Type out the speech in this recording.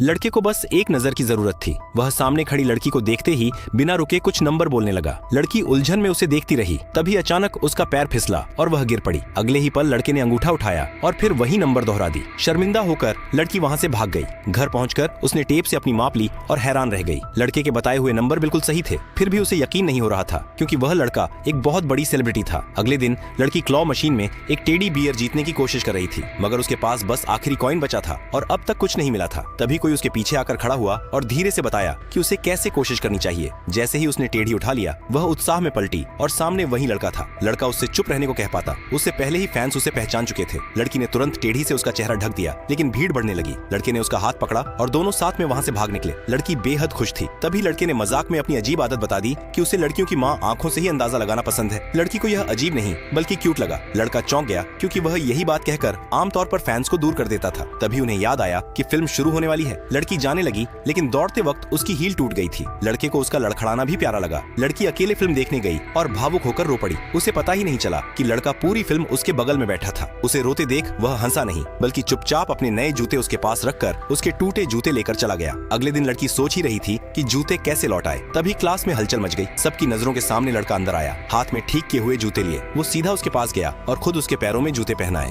लड़के को बस एक नजर की जरूरत थी। वह सामने खड़ी लड़की को देखते ही बिना रुके कुछ नंबर बोलने लगा। लड़की उलझन में उसे देखती रही। तभी अचानक उसका पैर फिसला और वह गिर पड़ी। अगले ही पल लड़के ने अंगूठा उठाया और फिर वही नंबर दोहरा दी। शर्मिंदा होकर लड़की वहां से भाग गई। घर पहुंचकर उसने टेप से अपनी माप ली और हैरान रह गई। लड़के के बताए हुए नंबर बिल्कुल सही थे। फिर भी उसे यकीन नहीं हो रहा था, क्योंकि वह लड़का एक बहुत बड़ी सेलिब्रिटी था। अगले दिन लड़की क्लॉ मशीन में एक टेडी बियर जीतने की कोशिश कर रही थी, मगर उसके पास बस आखिरी कॉइन बचा था और अब तक कुछ नहीं मिला था। तभी कोई उसके पीछे आकर खड़ा हुआ और धीरे से बताया कि उसे कैसे कोशिश करनी चाहिए। जैसे ही उसने टेढ़ी उठा लिया, वह उत्साह में पलटी और सामने वही लड़का था। लड़का उससे चुप रहने को कह पाता। उससे पहले ही फैंस उसे पहचान चुके थे। लड़की ने तुरंत टेढ़ी से उसका चेहरा ढक दिया, लेकिन भीड़ बढ़ने लगी। लड़के ने उसका हाथ पकड़ा और दोनों साथ में वहाँ से भाग निकले। लड़की बेहद खुश थी। तभी लड़के ने मजाक में अपनी अजीब आदत बता दी कि उसे लड़कियों की माँ आंखों से ही अंदाजा लगाना पसंद है। लड़की को यह अजीब नहीं बल्कि क्यूट लगा। लड़का चौंक गया, क्योंकि वह यही बात कहकर आमतौर पर फैंस को दूर कर देता था। तभी उन्हें याद आया कि फिल्म शुरू होने वाली है। लड़की जाने लगी, लेकिन दौड़ते वक्त उसकी हील टूट गई थी। लड़के को उसका लड़खड़ाना भी प्यारा लगा। लड़की अकेले फिल्म देखने गई और भावुक होकर रो पड़ी। उसे पता ही नहीं चला कि लड़का पूरी फिल्म उसके बगल में बैठा था। उसे रोते देख वह हंसा नहीं, बल्कि चुपचाप अपने नए जूते उसके पास रखकर उसके टूटे जूते लेकर चला गया। अगले दिन लड़की सोच ही रही थी कि जूते कैसे लौट आए। तभी क्लास में हलचल मच गई। सबकी नजरों के सामने लड़का अंदर आया। हाथ में ठीक किए हुए जूते लिए वो सीधा उसके पास गया और खुद उसके पैरों में जूते पहनाए।